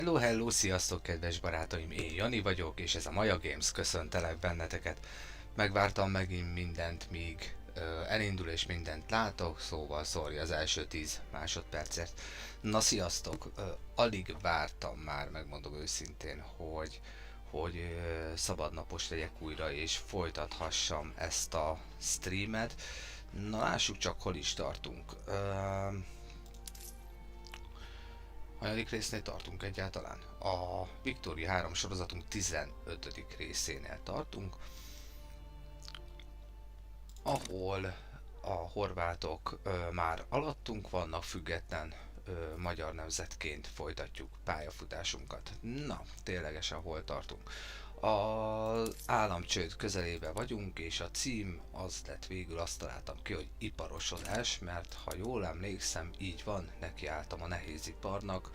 Hello, hello, sziasztok kedves barátaim, én Jani vagyok, és ez a Maja Games, köszöntelek benneteket. Megvártam megint mindent, míg elindul és mindent látok, szóval sorry az első 10 másodpercet. Na sziasztok, alig vártam már, megmondom őszintén, hogy szabadnapos legyek újra és folytathassam ezt a streamet. Na lássuk csak, hol is tartunk. Hanyadik résznél tartunk egyáltalán? A Victoria 3 sorozatunk 15. részénél tartunk, ahol a horvátok már alattunk vannak, független magyar nemzetként folytatjuk pályafutásunkat. Na, ténylegesen hol tartunk? Az államcsőd közelébe vagyunk, és a cím az lett végül, azt találtam ki, hogy iparosodás, mert ha jól emlékszem, így van, nekiálltam a nehéziparnak,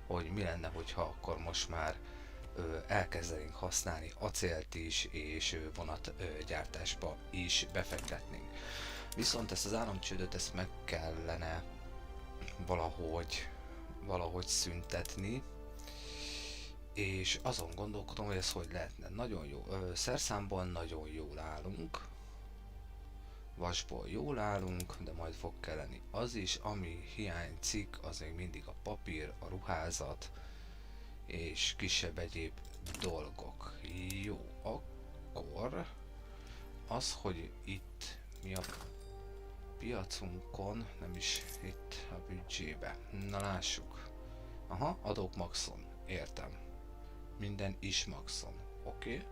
hogy mi lenne, hogyha akkor most már elkezdenénk használni acélt is, és vonatgyártásba is befektetnénk. Viszont ezt az államcsődöt ezt meg kellene valahogy szüntetni, és azon gondolkodom, hogy ez hogy lehetne. Nagyon jó, szerszámban nagyon jól állunk, vasból jól állunk, de majd fog kelleni az is, ami hiányzik, az még mindig a papír, a ruházat, és kisebb egyéb dolgok. Jó, akkor az, hogy itt mi a piacunkon, nem is itt a büdzsébe. Na lássuk. Aha, adók maxon. Értem. Minden is maxon. Oké.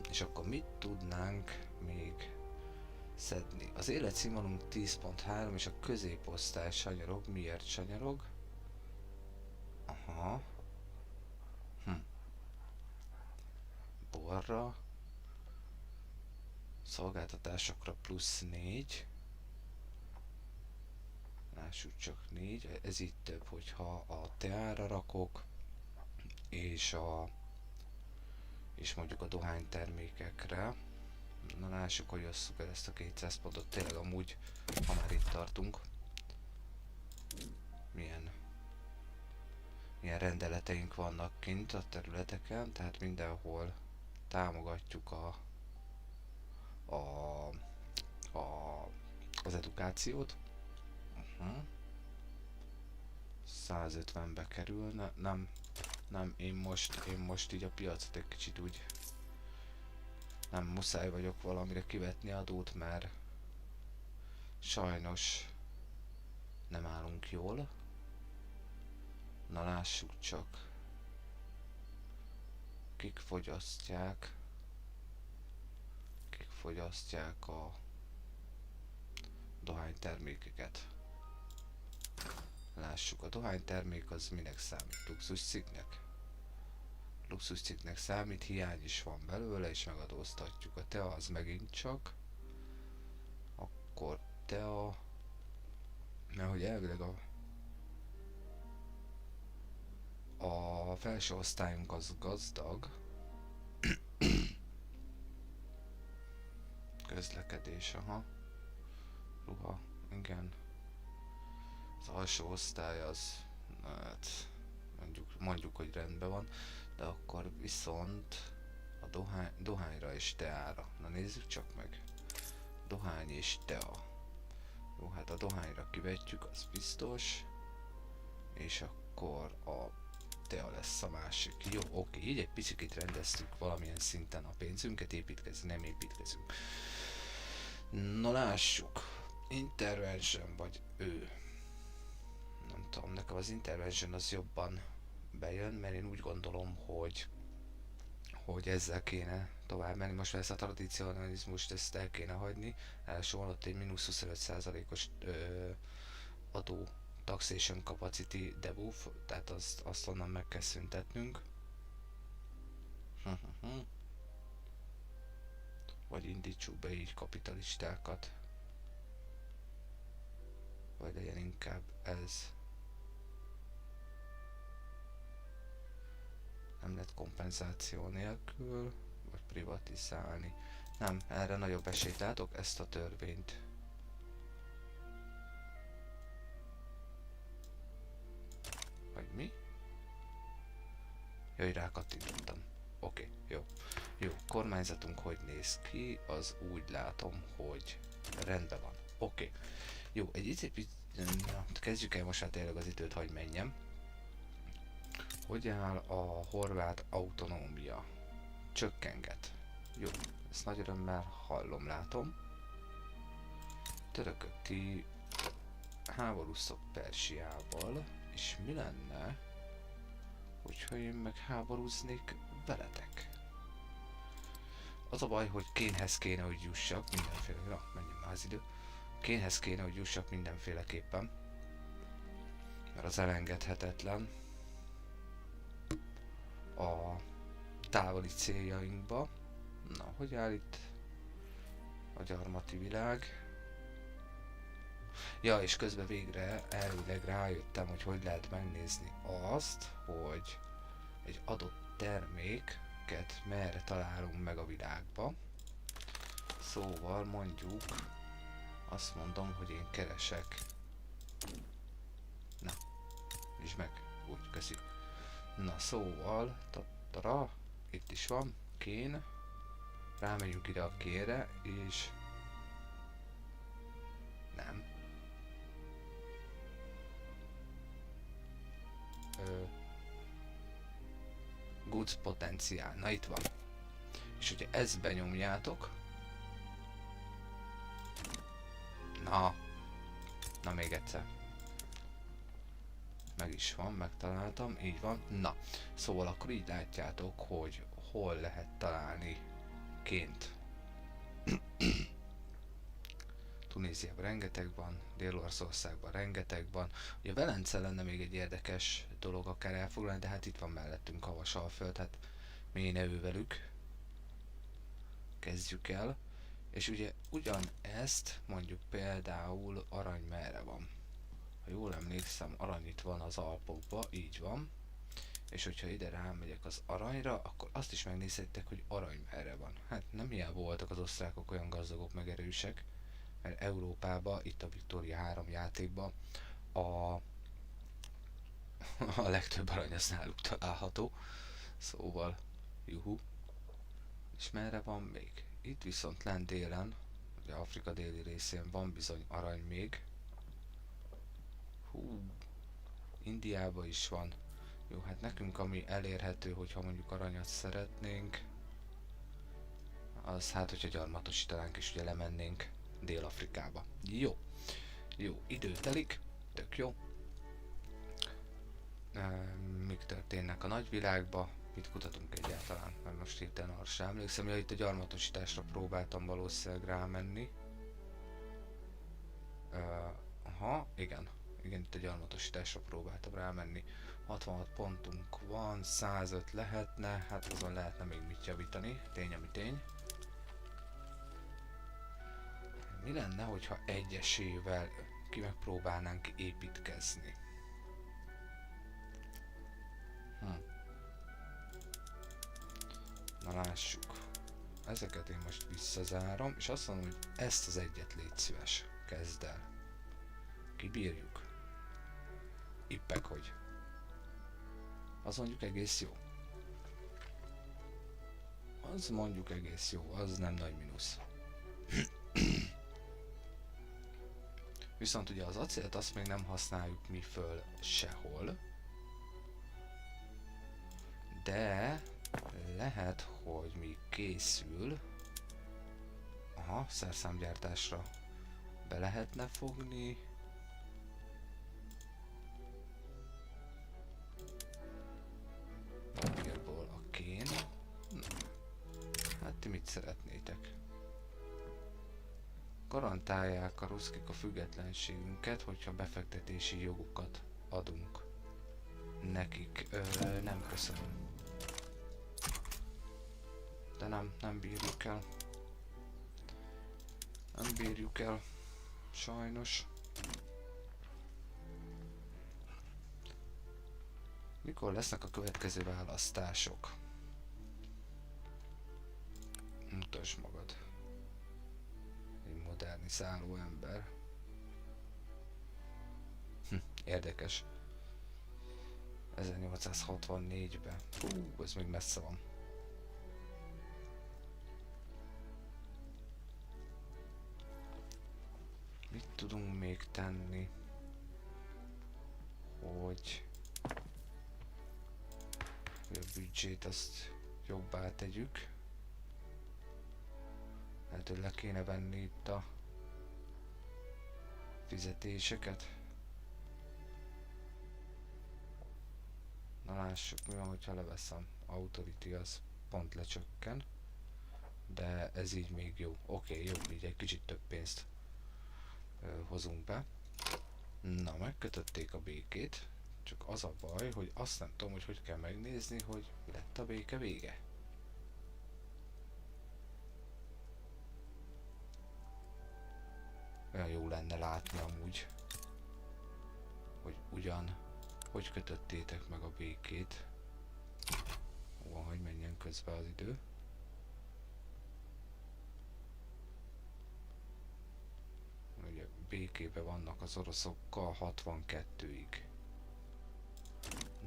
És akkor mit tudnánk még szedni? Az életszínvonalunk 10.3 és a középosztály sanyarog. Miért sanyarog? Aha. Borra. Szolgáltatásokra plusz 4. Lássuk csak 4. Ez itt több, hogyha a teára rakok, és és mondjuk a dohánytermékekre. Na lássuk, hogy osszuk el ezt a 200 pontot. Tényleg amúgy, ha már itt tartunk, milyen rendeleteink vannak kint a területeken, tehát mindenhol támogatjuk a, a az edukációt. 150-be kerül, nem, én most így a piacot egy kicsit úgy nem muszáj vagyok valamire kivetni adót, mert sajnos nem állunk jól. Na lássuk csak, kik fogyasztják a dohánytermékeket. Lássuk, a dohánytermék az minek számít? Luxuscikknek? Luxuscikknek számít, hiány is van belőle, és megadóztatjuk. A tea az megint csak, akkor tea, mert hogy elvileg a felső osztályunk az gazdag, közlekedés, aha, ruha, igen, az alsó osztály az, hát mondjuk, hogy rendben van, de akkor viszont a dohányra és teára. Na nézzük csak meg. Dohány és tea. Jó, hát a dohányra kivetjük, az biztos. És akkor a tea lesz a másik. Jó, oké, így egy picit rendeztük valamilyen szinten a pénzünket, építkezni nem építkezünk. Na lássuk. Intervention vagy ő. Nem tudom, nekem az intervention az jobban bejön, mert én úgy gondolom, hogy ezzel kéne tovább menni. Most már ezt a tradicionalizmust ezt el kéne hagyni. Első van ott egy mínusz 25%-os adó taxation capacity debuff, tehát azt onnan meg kell szüntetnünk. Vagy indítsuk be így kapitalistákat. Vagy legyen inkább ez. Nem lehet kompenzáció nélkül, vagy privatizálni. Nem, erre nagyobb esélyt látok, ezt a törvényt. Vagy mi? Jaj, rákattintottam. Oké, jó. Jó, kormányzatunk hogy néz ki? Az úgy látom, hogy rendben van. Oké. Jó, egy icipit... Kezdjük el most, hát tényleg az időt, hogy menjem. Hogy áll a horvát autonómia? Csökkenget. Jó, ezt nagy örömmel hallom, látom. Törökök, ti háborúztok Persiával, és mi lenne, hogyha én meg háborúznék veletek? Az a baj, hogy Kénhez kéne, hogy jussak mindenféle... Na, menjen már az idő. Kénhez kéne, hogy jussak mindenféleképpen. Mert az elengedhetetlen a távoli céljainkba. Na, hogy áll itt a gyarmati világ? Ja, és közben végre elvileg rájöttem, hogy lehet megnézni azt, hogy egy adott terméket merre találunk meg a világba. Szóval mondjuk azt mondom, hogy én keresek. Na, és meg. Úgy, köszi. Na, szóval, tattara, itt is van, kén. Rámegyünk ide a kére, és... Nem. Goods potenciál. Na, itt van. És hogyha ezt benyomjátok... Na, még egyszer. Meg is van, megtaláltam, így van. Na, szóval akkor így látjátok, hogy hol lehet találni ként. Tunéziában rengeteg van, Dél-Oroszországban rengeteg van. Ugye Velence lenne még egy érdekes dolog akár elfoglalni, de hát itt van mellettünk Havasalföld, hát miért ne ővelük. Kezdjük el. És ugye ugyanezt mondjuk például arany merre van. Ha jól emlékszem, arany itt van az Alpokban, így van. És hogyha ide rámegyek az aranyra, akkor azt is megnézhettek, hogy arany merre van. Hát nem hiába voltak az osztrákok olyan gazdagok meg erősek, mert Európában, itt a Victoria 3 játékban a legtöbb arany az náluk található. Szóval, juhu. És merre van még? Itt viszont lent délen, ugye Afrika déli részén van bizony arany még. Indiában is van. Jó, hát nekünk ami elérhető, hogyha mondjuk aranyat szeretnénk, az hát, hogyha gyarmatosítanánk és ugye lemennénk Dél-Afrikába. Jó. Jó, idő telik, tök jó. Mik történnek a nagyvilágba? Mit kutatunk egyáltalán? Mert most hirtelen arra sem emlékszem, hogy itt a gyarmatosításra próbáltam valószínűleg rámenni. Aha, igen. Igen, itt a gyarmatosításra próbáltam rámenni. 66 pontunk van, 105 lehetne, hát azon lehetne még mit javítani, tény ami tény. Mi lenne, hogyha egyesével ki megpróbálnánk építkezni? Na lássuk. Ezeket én most visszazárom, és azt mondom, hogy ezt az egyet légy szíves. Kezd el. Kibírjuk. Ippek hogy. Az mondjuk egész jó. Az mondjuk egész jó, az nem nagy mínusz. Viszont ugye az acélt azt még nem használjuk mi föl sehol. De lehet, hogy még készül. Aha, szerszámgyártásra be lehetne fogni. Papírból a kén. Hát ti mit szeretnétek? Garantálják a ruszkik a függetlenségünket, hogyha befektetési jogokat adunk nekik. Nem köszönöm. De nem bírjuk el. Nem bírjuk el. Sajnos. Mikor lesznek a következő választások? Mutasd magad. Egy modernizáló ember. Érdekes. 1864-ben. Ez még messze van. Mit tudunk még tenni, hogy a büdzsét azt jobbá tegyük? Lehet, hogy le kéne venni itt a fizetéseket. Na lássuk, mi van, hogyha leveszem. Authority az pont lecsökken. De ez így még jó. Oké, jó, így egy kicsit több pénzt hozunk be. Na, megkötötték a békét. Csak az a baj, hogy azt nem tudom, hogy kell megnézni, hogy mi lett a béke vége. Olyan jó lenne látni amúgy, hogy hogy kötöttétek meg a békét. Van, hogy menjen közbe az idő. Ugye békében vannak az oroszokkal 62-ig.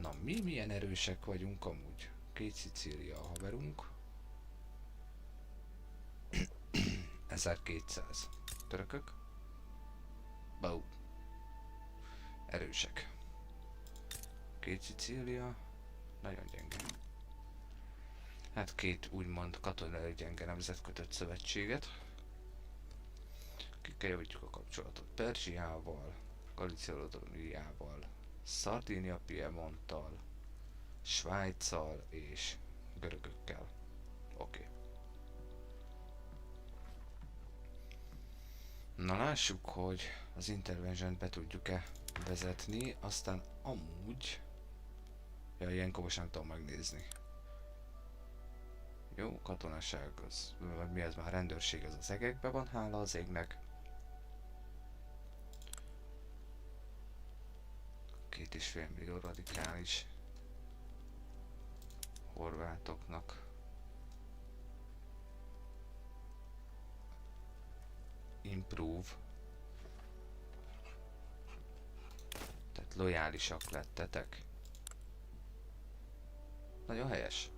Na, mi milyen erősek vagyunk amúgy. 2 Szicília a haverunk. 1200. Törökök. Bau. Erősek. 2 Szicília. Nagyon gyenge. Hát 2 úgymond katonai gyenge nemzetkötött szövetséget. Kikkel javítjuk a kapcsolatot Perzsiával, Galícia-Rodoniával, Szardínia-Piemonttal, Svájccal és görögökkel. Oké. Na lássuk, hogy az intervention be tudjuk-e vezetni, aztán amúgy... Ja, ilyenkor most nem tudom megnézni. Jó, katonaság az... mi ez már? Rendőrség az egekben van, hála az égnek. 2,5 millió radikális horvátoknak. Improve. Tehát lojálisak lettetek. Nagyon helyes.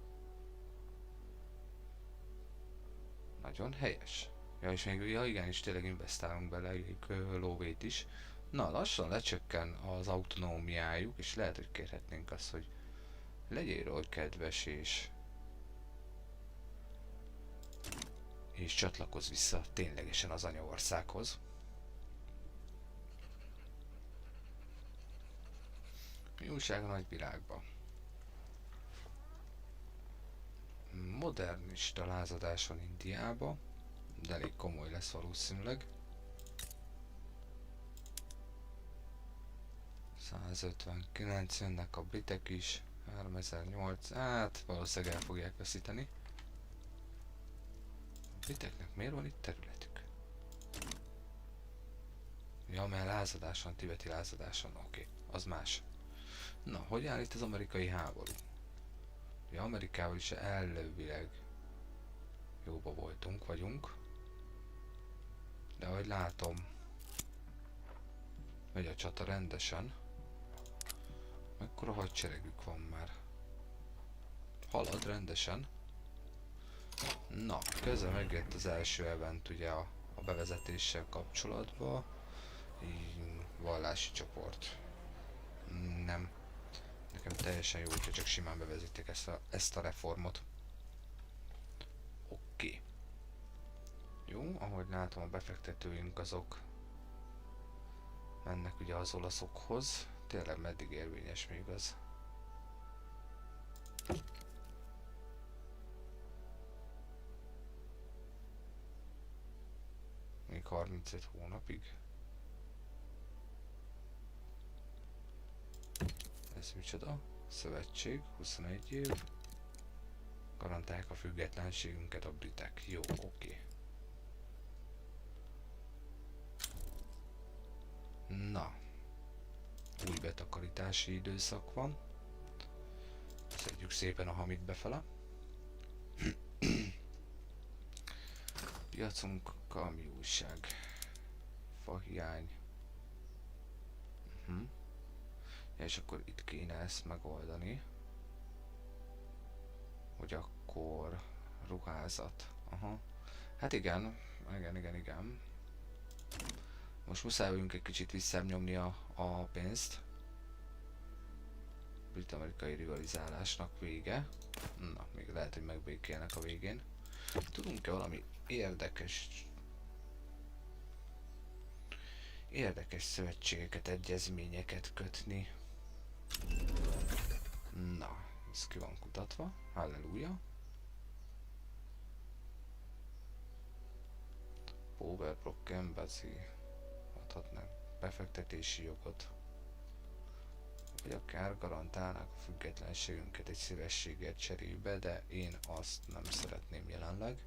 Nagyon helyes. Ja, és még, ja igen, és tényleg investálunk bele egy lóvét is. Na, lassan lecsökken az autonómiájuk, és lehet, hogy kérhetnénk azt, hogy legyél oly kedves, és csatlakozz vissza ténylegesen az anyaországhoz. Mi újság a nagyvilágban? Modernista lázadás van Indiába, de elég komoly lesz valószínűleg. 159 jönnek a britek is, 3008, hát valószínűleg el fogják veszíteni. A briteknek miért van itt területük? Ja, mert lázadás van, tibeti lázadás van, oké, az más. Na, hogy áll itt az amerikai háború? Ugye Amerikával is elvileg jóba vagyunk. De ahogy látom, megy a csata rendesen. Mekkora hadseregük van már? Halad rendesen. Na, közben megjött az első event ugye a bevezetéssel kapcsolatban. Így, vallási csoport. Nem. Nekem teljesen jó, hogyha csak simán bevezetik ezt a reformot. Oké. Jó, ahogy látom, a befektetőink azok mennek ugye az olaszokhoz. Tényleg meddig érvényes még az? Még 35 hónapig. Ez micsoda? Szövetség, 21 év. Garantálják a függetlenségünket a britek. Jó, oké. Na. Új betakarítási időszak van. Szedjük szépen a hamit befele. Piacunkkal mi újság? Fahiány. És akkor itt kéne ezt megoldani. Hogy akkor ruházat. Aha. Hát igen. Igen. Most muszáj vagyunk egy kicsit visszanyomni a pénzt. Brit-amerikai rivalizálásnak vége. Na, még lehet, hogy megbékélnek a végén. Tudunk-e valami érdekes szövetségeket, egyezményeket kötni? Na, ez ki van kutatva. Halleluja. Powerbrook Embassy adhatnak befektetési jogot, vagy akár garantálnák a függetlenségünket egy szívességet cserébe, de én azt nem szeretném jelenleg.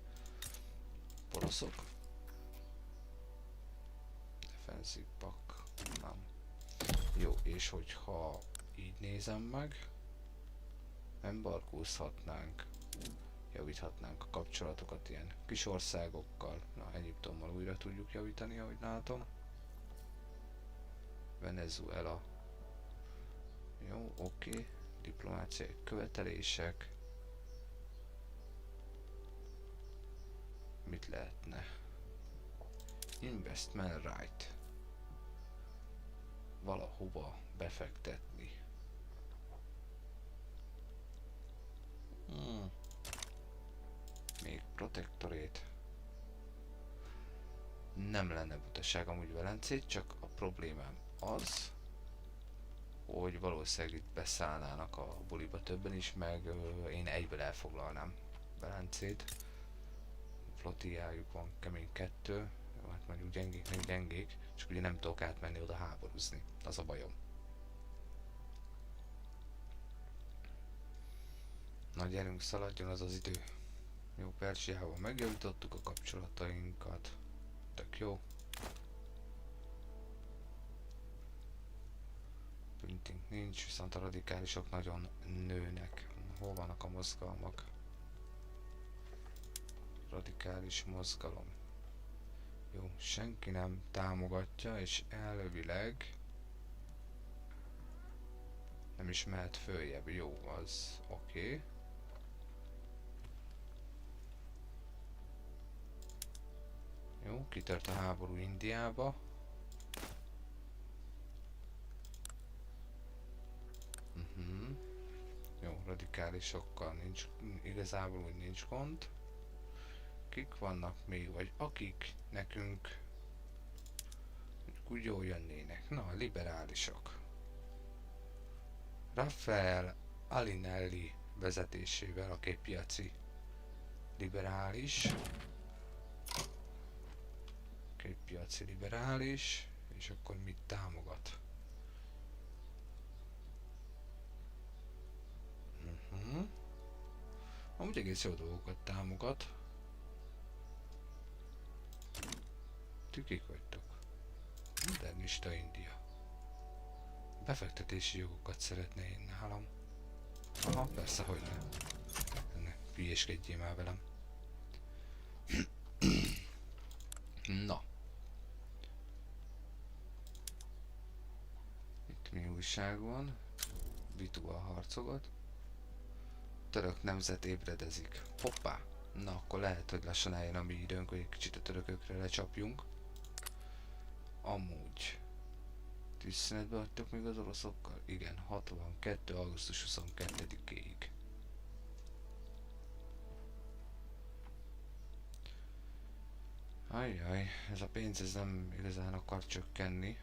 Poroszok. Defensive pack. Nem. Jó, és hogyha így nézem meg, embargózhatnánk, javíthatnánk a kapcsolatokat ilyen kis országokkal. Na, Egyiptommal újra tudjuk javítani, ahogy látom. Venezuela. Jó, oké. Diplomáciai követelések. Mit lehetne? Investment right. Valahova befektetni. Még protektorét. Nem lenne butaság amúgy Velencét, csak a problémám az, hogy valószínűleg itt beszállnának a buliba többen is, meg én egyből elfoglalnám Velencét. Flotillájuk van kemény 2, hát mondjuk gyengéknek gyengék, csak ugye nem tudok átmenni oda háborúzni, az a bajom. Na gyerünk, szaladjon az az idő. Jó, Perzsiával megjavítottuk a kapcsolatainkat, tök jó. Printing nincs, viszont a radikálisok nagyon nőnek. Hol vannak a mozgalmak? Radikális mozgalom. Jó, senki nem támogatja, és elvileg nem is mehet följebb. Jó, az oké. Jó, kitört a háború Indiába. Jó, radikálisokkal nincs, igazából úgy nincs gond. Kik vannak még, vagy akik nekünk úgy jól jönnének? Na, a liberálisok. Raffaele Alinelli vezetésével, aki egy piaci liberális. Egy piaci liberális, és akkor mit támogat? Amúgy egész jó dolgokat támogat. Tükik vagytok. Modernista India. Befektetési jogokat szeretne én nálam. Aha, persze, hogy nem. Ne hülyéskedjél már velem. Na. Itt mi újság van? Vitúval harcogat. Török nemzet ébredezik. Hoppá! Na, akkor lehet, hogy lassan eljön a mi időnk, hogy egy kicsit a törökökre lecsapjunk. Amúgy. Tűzszünetbe hagytok még az oroszokkal? Igen, 62. augusztus 22-ig. Ajjaj, ez a pénz ez nem igazán akar csökkenni.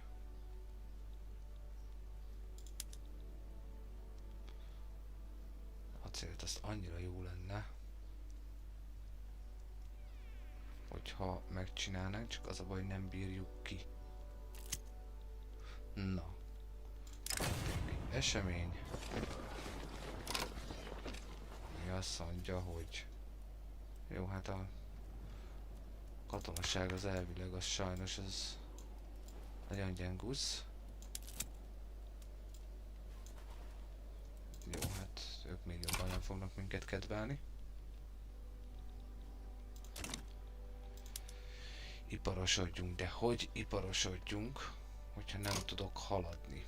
Acélt azt annyira jó lenne, hogyha megcsinálnánk, csak az a baj, nem bírjuk ki. Na. Esemény. Mi azt mondja, hogy jó, hát a katonaság az elvileg az sajnos az nagyon gyengusz. Jó, hát ők még jobban nem fognak minket kedvelni. Iparosodjunk, de hogy iparosodjunk, hogyha nem tudok haladni?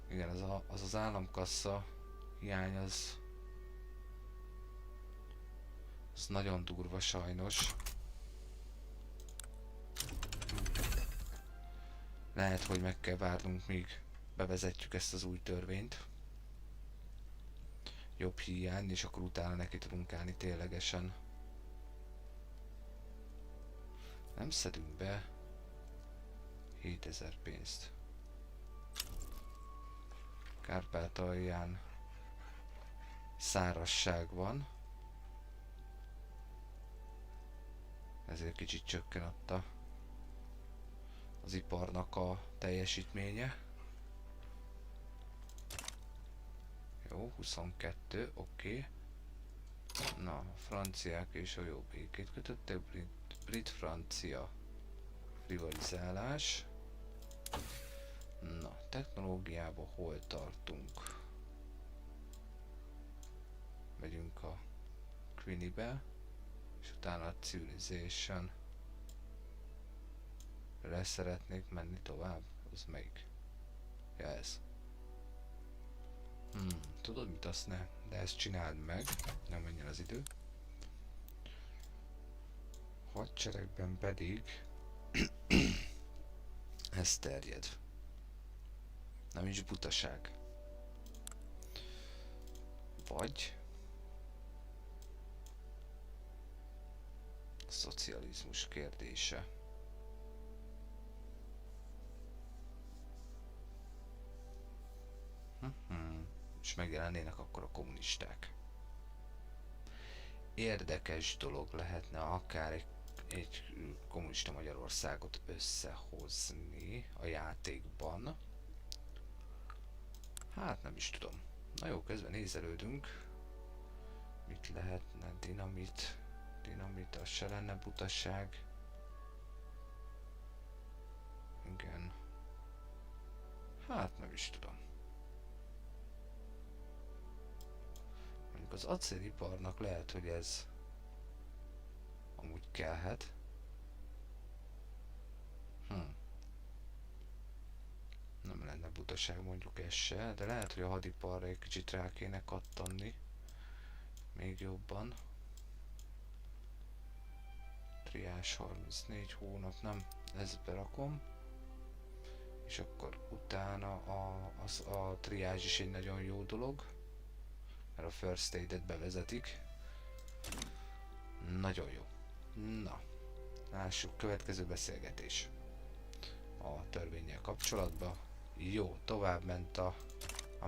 Igen, az államkassa hiány az nagyon durva sajnos. Lehet, hogy meg kell várnunk, míg bevezetjük ezt az új törvényt. Jobb hiány, és akkor utána neki tudunk állni ténylegesen. Nem szedünk be 7000 pénzt. Kárpátalján szárazság van. Ezért kicsit csökken ott az iparnak a teljesítménye. Jó, 22, oké. Na, a franciák és a jó békét kötöttek, brit-francia rivalizálás. Na, technológiában hol tartunk? Megyünk a Queenie-be, és utána a Civilization. Le szeretnék menni tovább? Az melyik? Ja, ez. Tudod mit, azt ne, de ezt csináld meg, nem menjen az idő. Hadseregben pedig ez terjed. Nem is butaság. Vagy szocializmus kérdése. És megjelennének akkor a kommunisták. Érdekes dolog lehetne akár egy kommunista Magyarországot összehozni a játékban. Hát nem is tudom. Na jó, közben nézelődünk. Mit lehetne? Dinamit. Dinamit, az se lenne butaság. Igen. Hát nem is tudom. Mondjuk az acéliparnak lehet, hogy ez amúgy kellhet. Nem lenne butaság mondjuk ez se, de lehet, hogy a hadiparra egy kicsit rá kéne kattanni. Még jobban. Triás 34 hónap, nem, ezt berakom. És akkor utána a triázs is egy nagyon jó dolog. Mert a first aid-et bevezetik. Nagyon jó. Na, lássuk, következő beszélgetés a törvénnyel kapcsolatban. Jó, tovább ment a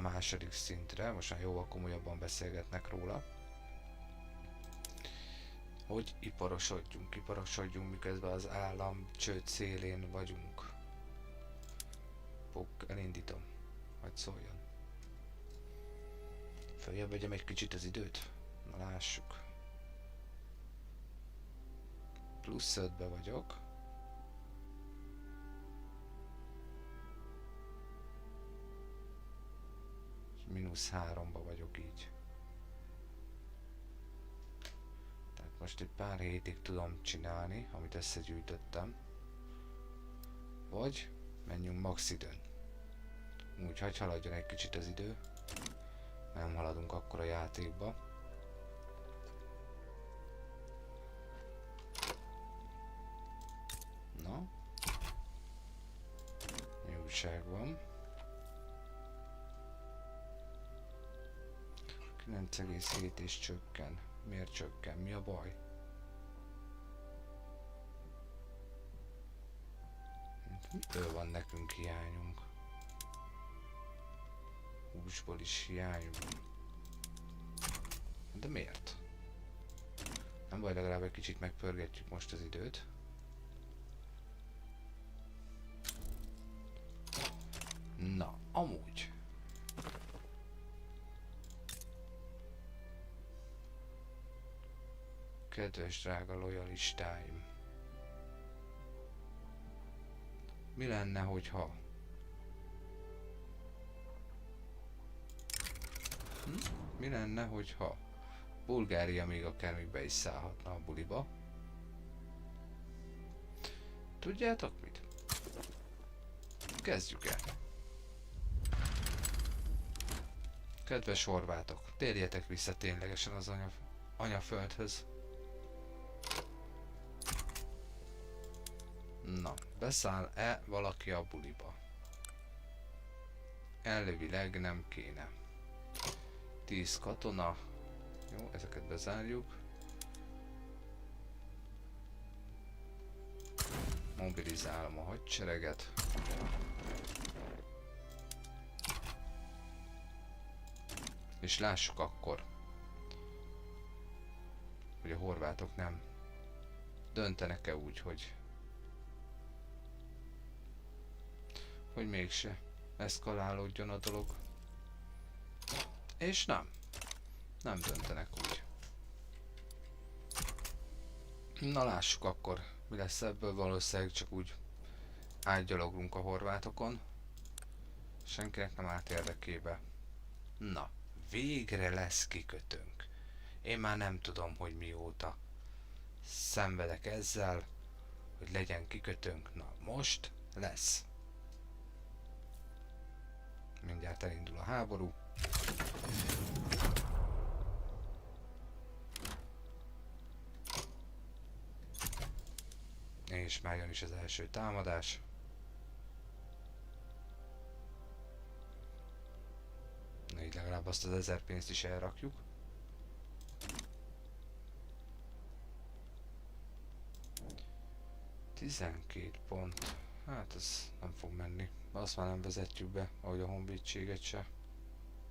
második szintre, most már jóval komolyabban beszélgetnek róla. Hogy iparosodjunk, miközben az állam csőd szélén vagyunk. Elindítom, hogy szóljon. Följebb vegyem egy kicsit az időt? Na lássuk. Plusz 5-be vagyok. Mínusz 3-ba vagyok így. Tehát most egy pár hétig tudom csinálni, amit összegyűjtöttem. Vagy menjünk max időn. Úgyhogy haladjon egy kicsit az idő. Nem haladunk akkor a játékba. Na. Mi újság van? 9,7 és csökken. Miért csökken? Mi a baj? Mitől van nekünk hiányunk? Húsból is hiányunk. De miért? Nem baj, legalább egy kicsit megpörgetjük most az időt. Na, amúgy. Kedves drága lojalistáim. Mi lenne, hogyha... Mi lenne, hogyha Bulgária még akár még be is szállhatna a buliba? Tudjátok mit? Kezdjük el. Kedves horvátok, térjetek vissza ténylegesen az anyaföldhöz. Na, beszáll-e valaki a buliba? Elvileg nem kéne. 10 katona. Jó, ezeket bezárjuk. Mobilizálom a hadsereget. És lássuk akkor, hogy a horvátok nem döntenek-e úgy, hogy mégse eszkalálódjon a dolog. És nem döntenek úgy. Na lássuk akkor, mi lesz ebből. Valószínűleg csak úgy átgyaloglunk a horvátokon. Senkinek nem állt érdekébe. Na, végre lesz kikötőnk. Én már nem tudom, hogy mióta szenvedek ezzel, hogy legyen kikötőnk. Na, most lesz. Mindjárt elindul a háború. És már jön is az első támadás. Na, így legalább azt az 1000 pénzt is elrakjuk. $12 pont. Hát ez nem fog menni. Azt már nem vezetjük be, ahogy a honvédséget se.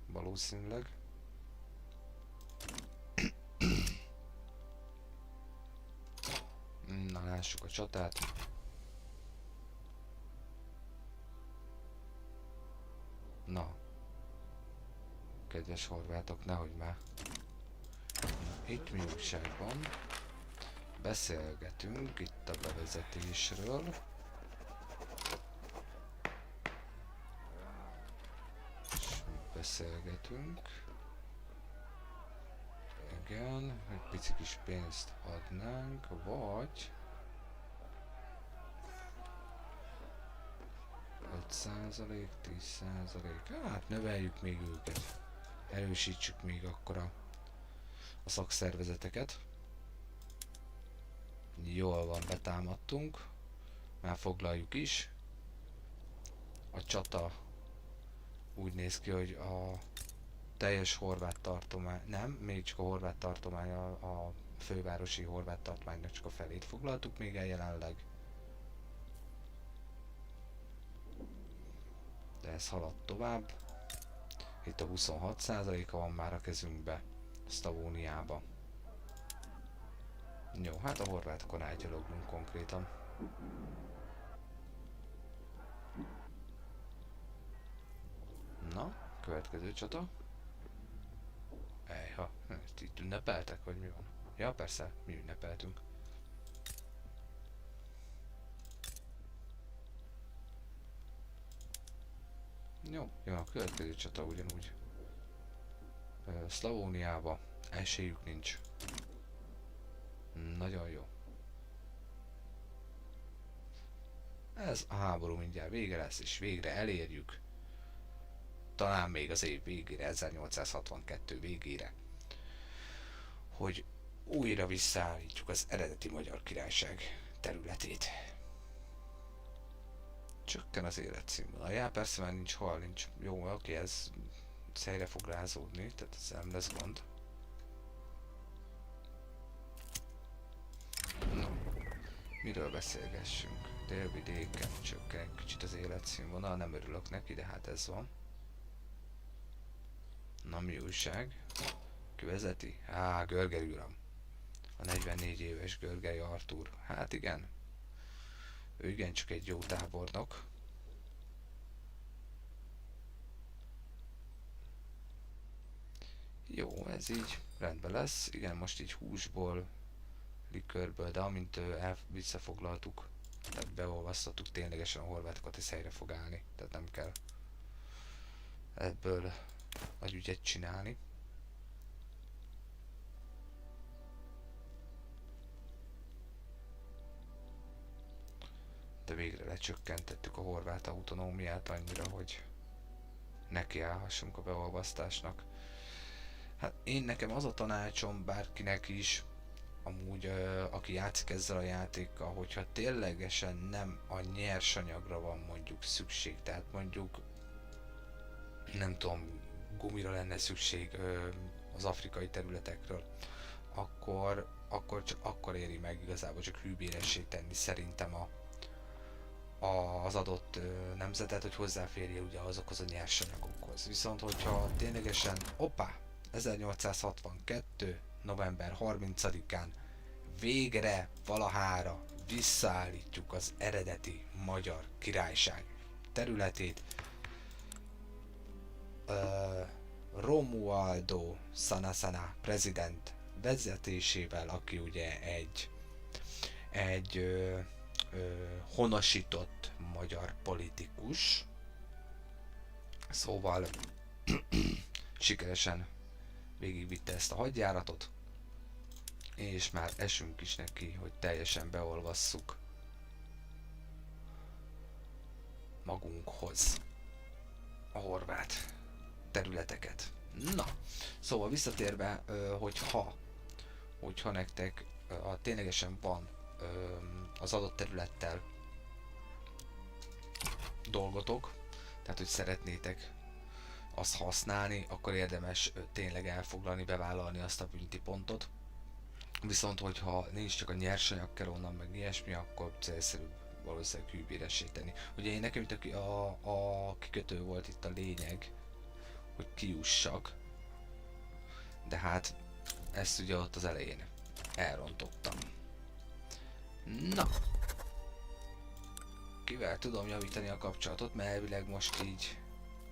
Valószínűleg. Na, lássuk a csatát. Na. Kedves horvátok, nehogy már. Itt mi újság van? Beszélgetünk itt a bevezetésről. És mit beszélgetünk? Igen, egy pici kis pénzt adnánk, vagy 5%, 10%, hát növeljük még őket. Erősítsük még akkor a szakszervezeteket. Jól van, betámadtunk. Már foglaljuk is. A csata úgy néz ki, hogy a teljes horvát tartomány, nem, még csak a horvát tartomány, a fővárosi horvát tartománynak csak a felét foglaltuk még el jelenleg. De ez halad tovább. Itt a 26%-a van már a kezünkbe, Szlavóniába. Jó, hát a horvátokon átgyaloglunk konkrétan. Na, következő csata. Ejha, itt ünnepeltek, vagy mi van? Ja, persze, mi ünnepeltünk. Jó, a következő csata ugyanúgy. Szlavóniába esélyük nincs. Nagyon jó. Ez a háború mindjárt vége lesz, és végre elérjük. Talán még az év végére, 1862 végére, hogy újra visszaállítjuk az eredeti Magyar Királyság területét. Csökken az életszínvonal. Ja, persze már nincs hal, nincs. Jó, oké, ez helyre fog rázódni, tehát ez nem lesz gond. No, miről beszélgessünk? Délvidéken csökken egy kicsit az életszínvonal, nem örülök neki, de hát ez van. Na, mi újság? Ki vezeti? Görgely uram. A 44 éves Görgely Artúr. Hát igen. Ő igencsak egy jó tábornok. Jó, ez így rendben lesz. Igen, most így húsból, likörből, de amint visszafoglaltuk, tehát beolvasztottuk ténylegesen a horvátokat, és helyre fog állni. Tehát nem kell ebből nagy ügyet csinálni. De végre lecsökkentettük a horvát autonómiát annyira, hogy nekiállhassunk a beolvasztásnak. Hát nekem az a tanácsom bárkinek is, amúgy aki játszik ezzel a játékkal, hogyha ténylegesen nem a nyersanyagra van mondjuk szükség, tehát mondjuk nem tudom, gumira lenne szükség az afrikai területekről, akkor éri meg igazából csak hűbéressé tenni szerintem az adott nemzetet, hogy hozzáférje ugye azokhoz a nyersanyagokhoz. Viszont hogyha ténylegesen, 1862. november 30-án végre valahára visszaállítjuk az eredeti Magyar Királyság területét, Romualdo Sanasana prezident vezetésével, aki ugye egy honosított magyar politikus, szóval sikeresen végigvitte ezt a hadjáratot, és már esünk is neki, hogy teljesen beolvasszuk magunkhoz a horvát területeket. Na, szóval visszatérve, hogyha nektek ténylegesen van az adott területtel dolgotok, tehát hogy szeretnétek azt használni, akkor érdemes tényleg elfoglalni, bevállalni azt a bünti pontot. Viszont hogyha nincs, csak a nyersanyag kell onnan, meg ilyesmi, akkor célszerűbb valószínűleg hűbéressé tenni. Ugye én nekem itt a kikötő volt itt a lényeg, hogy kijussak, de hát ezt ugye ott az elején elrontottam. Na, kivel tudom javítani a kapcsolatot, mert elvileg most így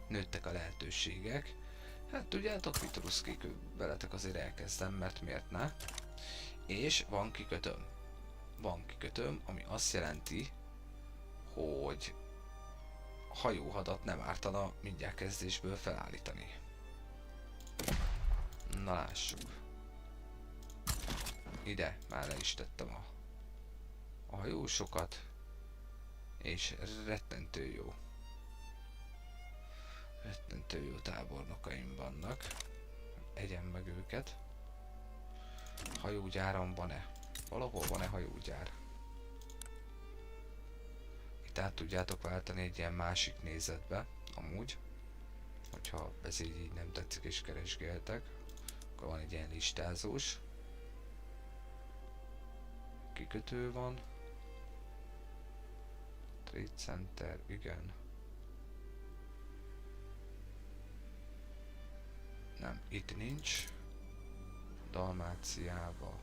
nőttek a lehetőségek. Hát tudjátok, Vitruszkik, veletek azért elkezdem, mert miért ne? És van kikötőm. Van kikötőm, ami azt jelenti, hogy hajóhadat nem ártana mindjárt kezdésből felállítani. Na lássuk. Ide már le is tettem a hajósokat, és rettentő jó. Rettentő jó tábornokaim vannak. Egyen meg őket. Hajógyáram van-e? Valahol van-e hajógyár? Itt át tudjátok váltani egy ilyen másik nézetbe, amúgy. Hogyha ez így nem tetszik és keresgéltek, akkor van egy ilyen listázós. Kikötő van. Trade Center, igen. Nem, itt nincs. Dalmáciába.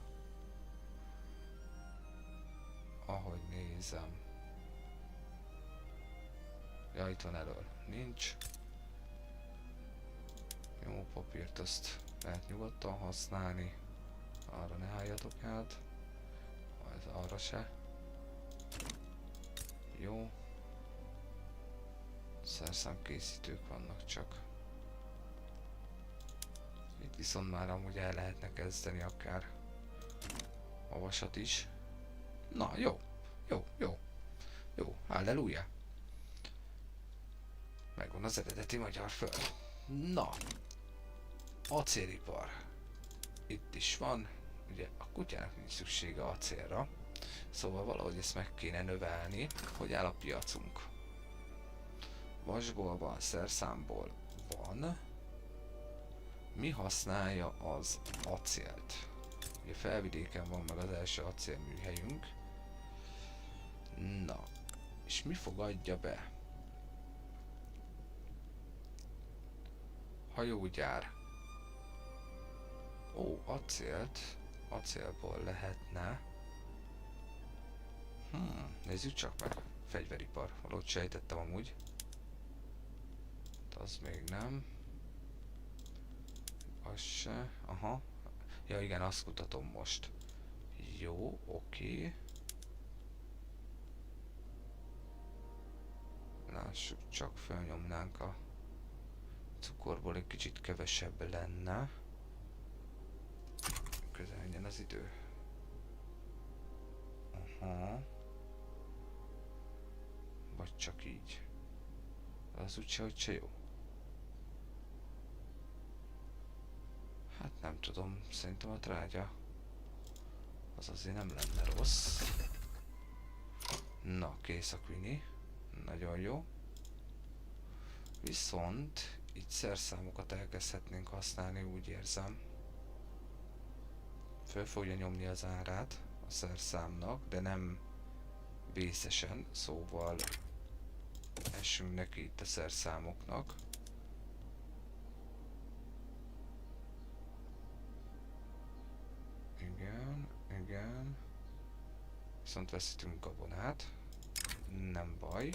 Ahogy nézem. Ja, itt van elől. Nincs. Jó, papírt azt lehet nyugodtan használni. Arra ne álljatok át. Ez arra se. Jó. Szerszámkészítők vannak csak. Itt viszont már amúgy el lehetne kezdeni akár a vasat is. Na, jó. Jó, jó. Jó, halleluja. Megvan az eredeti magyar föld. Na. Acélipar. Itt is van. Ugye a kutyának nincs szüksége acélra. Szóval valahogy ezt meg kéne növelni. Hogy áll a piacunk? Vasból van, szerszámból van. Mi használja az acélt? Ugye felvidéken van meg az első acélműhelyünk. Na, és mi fogadja be? Hajógyár. Ó, acélból lehetne. Nézzük csak meg. Fegyveripar. Valahogy sejtettem amúgy. Az még nem. Az se. Aha. Ja igen, azt kutatom most. Jó, oké. Lássuk, csak felnyomnánk a cukorból, egy kicsit kevesebb lenne. Közeljen az idő. Aha. Vagy csak így. Az úgyse, hogy se jó. Nem tudom, szerintem a trágya az azért nem lenne rossz. Na, kész a Queenie. Nagyon jó. Viszont itt szerszámokat elkezdhetnénk használni, úgy érzem. Föl fogja nyomni az árát a szerszámnak, de nem vészesen, szóval essünk neki itt a szerszámoknak. Igen, igen. Viszont veszítünk gabonát. Nem baj,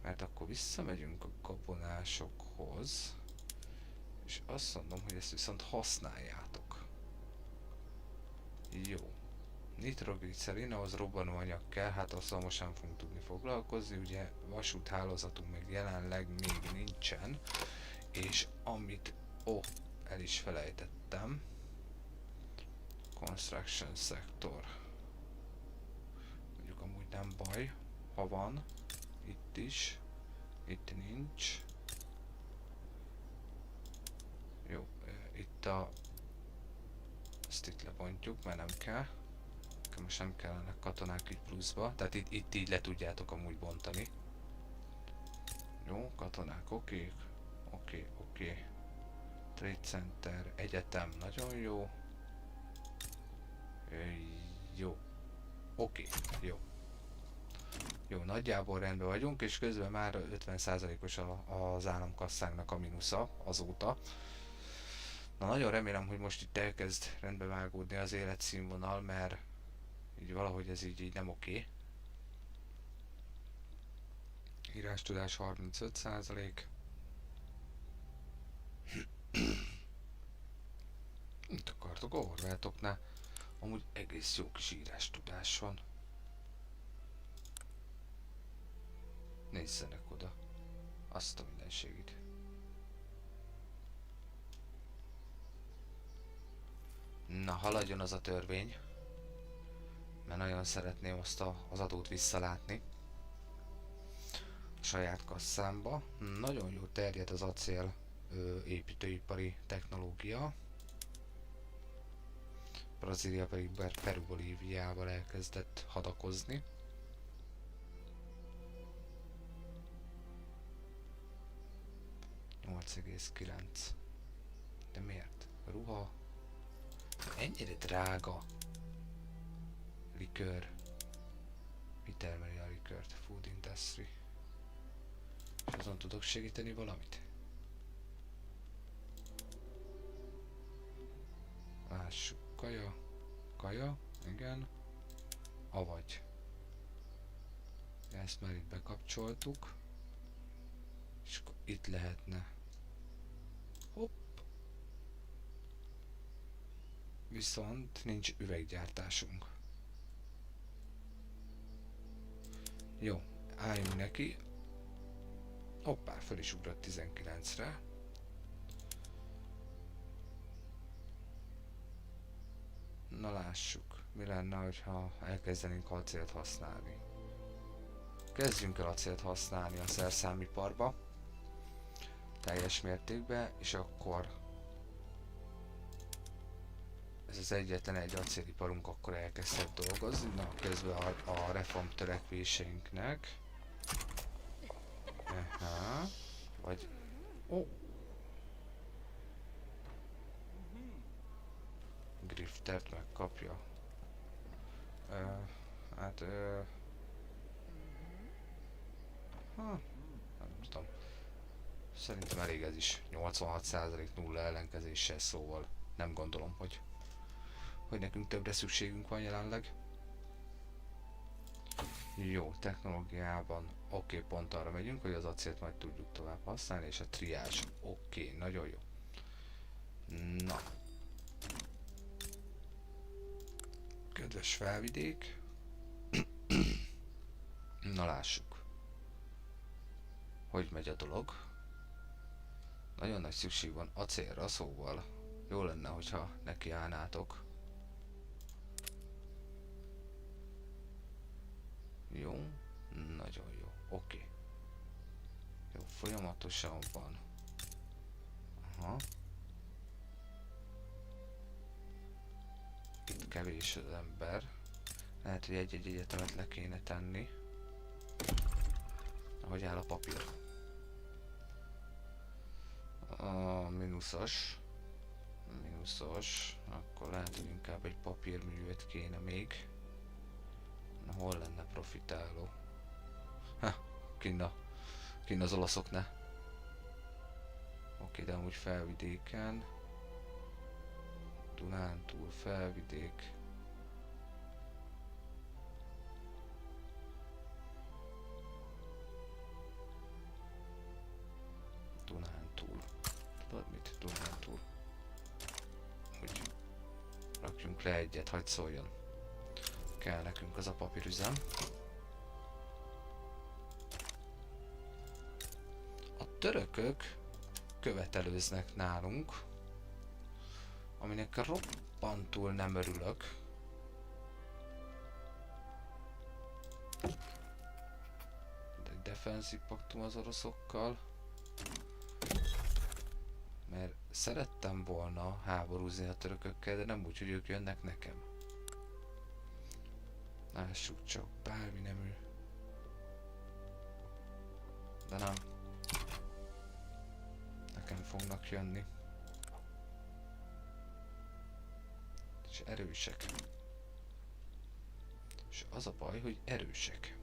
mert akkor visszamegyünk a gabonásokhoz, és azt mondom, hogy ezt viszont használjátok. Jó. Nitroglicerin, ahhoz robbanóanyag kell, hát azzal most nem fogunk tudni foglalkozni, ugye vasúthálózatunk meg jelenleg még nincsen, és amit, el is felejtettem, construction sector. Mondjuk amúgy nem baj, ha van, itt is, itt nincs. Jó, itt ezt itt lebontjuk, mert nem kell. Most nem kellene katonák így pluszba, tehát itt így le tudjátok amúgy bontani. Jó, katonák, oké. Trade Center, egyetem, nagyon jó. Jó. Jó. Jó, nagyjából rendben vagyunk, és közben már 50%-os az államkasszánknak a mínusza azóta. Na, nagyon remélem, hogy most itt elkezd rendbe vágódni az életszínvonal, mert így valahogy ez így nem oké. Írástudás 35%. Mit akartok a horvátoknál? Amúgy egész jó kis írástudás van. Nézzenek oda. Azt a mindenségit. Na, haladjon az a törvény. Mert nagyon szeretném azt az adót visszalátni. A saját kasszámba. Nagyon jó terjed az acél építőipari technológia. Brazília pedig Peru-Bolíviával elkezdett hadakozni. $8,9. De miért? Ruha. Ennyire drága. Likőr. Mi termeli a likőrt? Food industry. És azon tudok segíteni valamit? Lássuk. Kaja, igen. Avagy. Ezt már itt bekapcsoltuk. És akkor itt lehetne. Hopp. Viszont nincs üveggyártásunk. Jó, álljunk neki. Hoppá, föl is ugrott 19-re. Na lássuk, mi lenne, hogyha elkezdenénk acélt használni. Kezdjünk el acélt használni a szerszámiparba. Teljes mértékben, és akkor ez az egyetlen egy acéliparunk akkor elkezdett dolgozni. Na, közben a reform törekvéseinknek. Aha. Vagy... Griftert megkapja. Nem tudom. Szerintem elég ez is. 86% nulla ellenkezéssel, szóval nem gondolom, hogy nekünk többre szükségünk van jelenleg. Jó, technológiában pont arra megyünk, hogy az acélt majd tudjuk tovább használni, és a triázs nagyon jó. Na. Kedves felvidék. Na lássuk. Hogy megy a dolog. Nagyon nagy szükség van acélra, szóval jó lenne, hogyha nekiállnátok. Jó, nagyon jó, Jó, folyamatosan van. Aha. kevés az ember. Lehet, hogy egy-egy egyetemet le kéne tenni. Ahogy áll a papír. A mínuszos. Mínuszos. Akkor lehet, hogy inkább egy papírművet kéne még. Na, hol lenne profitáló? Ha, kinn az olaszok ne. Oké, de amúgy felvidéken. Dunántúl, felvidék. Dunántúl. Tudod mit? Dunántúl. Úgy rakjunk le egyet, hagyd szóljon. Kell nekünk az a papírüzem. A törökök követelőznek nálunk, aminek roppantul nem örülök. De egy defenzív paktum az oroszokkal. Mert szerettem volna háborúzni a törökökkel, de nem úgy, hogy ők jönnek nekem. Lássuk csak, bármi nemű. De nem. Nekem fognak jönni. És erősek. És az a baj, hogy erősek.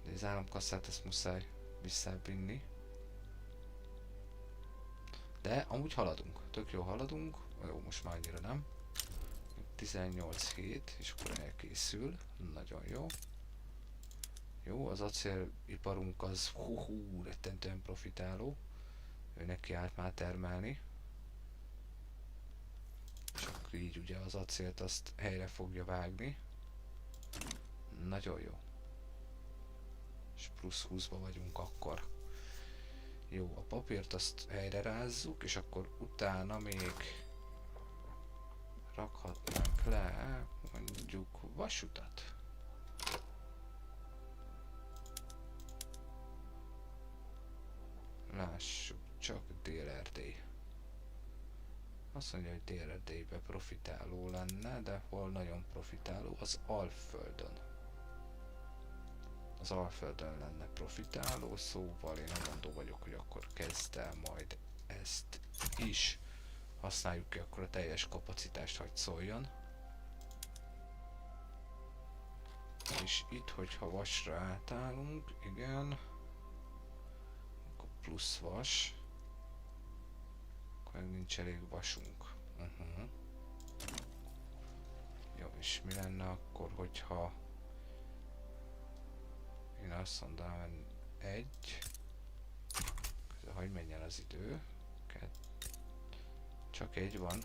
De az államkasszát ezt muszáj visszavinni. De amúgy haladunk. Tök jó haladunk. Jó, most már annyira nem. 18 hét, és akkor elkészül. Nagyon jó. Jó, az acéliparunk az rettentően profitáló. Ő neki állt már termelni. És akkor így ugye az acélt azt helyre fogja vágni. Nagyon jó. És plusz 20-ba vagyunk akkor. Jó, a papírt azt helyre rázzuk, és akkor utána még rakhatnánk le mondjuk vasutat. Lássuk, csak Dél-Erdély. Azt mondja, hogy Dél-Erdélybe profitáló lenne, de hol nagyon profitáló? Az Alföldön. Az Alföldön lenne profitáló, szóval én mondó vagyok, hogy akkor kezd el majd ezt is. Használjuk ki akkor a teljes kapacitást, hogy szóljon. És itt, hogyha vasra átállunk, igen, akkor plusz vas. Akkor nincs elég vasunk. Jó, és mi lenne akkor, hogyha én azt mondanám, egy, hogy menjen az idő, csak egy van.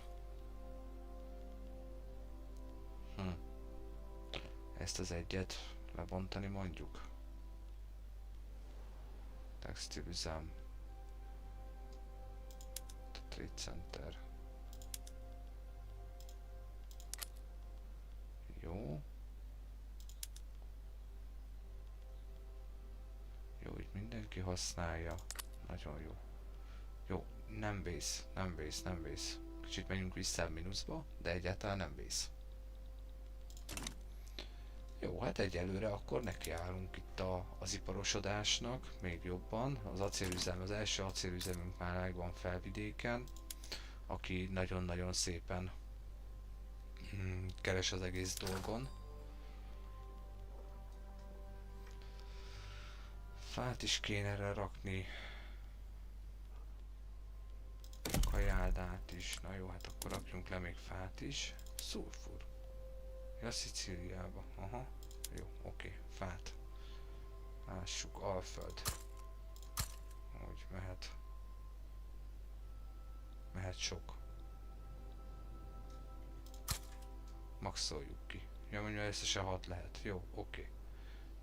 Ezt az egyet lebontani mondjuk. Textilüzem. Trade Center. Jó. Jó, így mindenki használja. Nagyon jó. Jó, nem vész, nem vész, nem vész. Kicsit menjünk vissza a mínuszba, de egyáltalán nem vész. Jó, hát egyelőre akkor nekiállunk itt az iparosodásnak, még jobban. Az acélüzem, az első acélüzemünk már megvan felvidéken, aki nagyon-nagyon szépen keres az egész dolgon. Fát is kéne erre rakni. Kajáldát is. Na jó, hát akkor rakjunk le még fát is. Szulfur. Ja, Szicíliába. Aha. Jó, oké. Fát. Lássuk. Alföld. Úgy mehet. Mehet sok. Maxoljuk ki. Ja, mondjuk összesen 6 lehet. Jó, oké.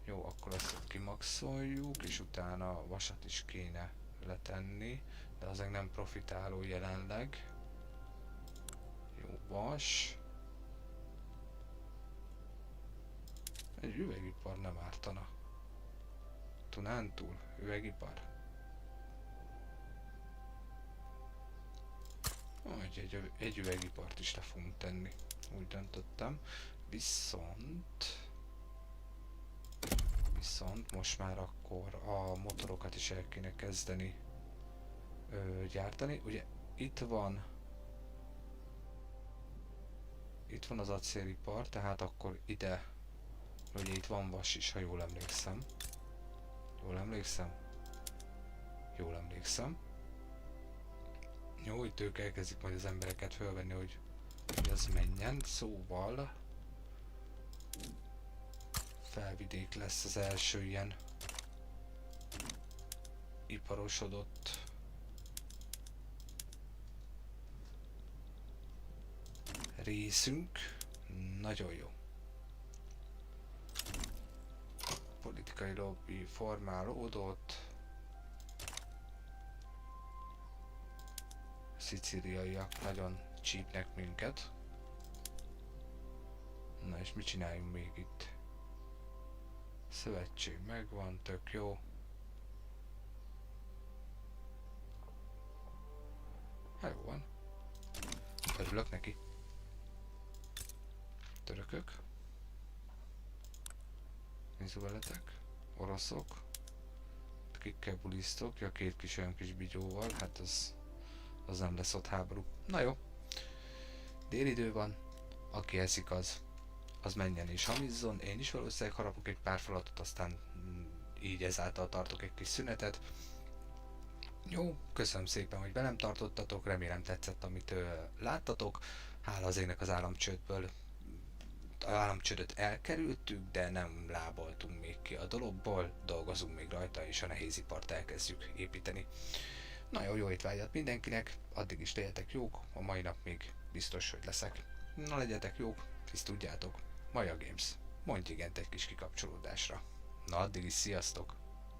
Jó, akkor azt kimaxoljuk, és utána a vasat is kéne letenni, de az nem profitáló jelenleg. Jó, vas. Egy üvegipar nem ártana. Dunántúl, üvegipar. Hogy úgyhogy egy üvegipart is le fogunk tenni. Úgy döntöttem. Viszont most már akkor a motorokat is el kéne kezdeni gyártani. Ugye itt van az acélipar, tehát akkor ide, ugye itt van vas is, ha jól emlékszem. Jól emlékszem. Jó, itt ők elkezdik majd az embereket felvenni, hogy ez menjen, szóval Felvidék lesz az első ilyen iparosodott részünk. Nagyon jó. Politikai lobby formálódott. Szicíliaiak nagyon csípnek minket. Na és mit csináljunk még itt? Szövetség megvan, tök jó. Hát jó van. Örülök neki. Törökök. Nézzük veletek. Oroszok. Kikkel bulisztok. Ja, két kis olyan kis bigyóval. Hát az nem lesz ott háború. Na jó. Délidő van. Aki eszik az menjen és hamizzon. Én is valószínűleg harapok egy pár falatot, aztán így ezáltal tartok egy kis szünetet. Jó, köszönöm szépen, hogy velem tartottatok, remélem tetszett, amit láttatok. Hála az égnek az államcsődöt elkerültük, de nem lábaltunk még ki a dologból, dolgozunk még rajta, és a nehézipart elkezdjük építeni. Nagyon jó étvágyat mindenkinek, addig is legyetek jók, a mai nap még biztos, hogy leszek. Na legyetek jók, hisz tudjátok, Maja Games, mondj igent egy kis kikapcsolódásra. Na addig is sziasztok!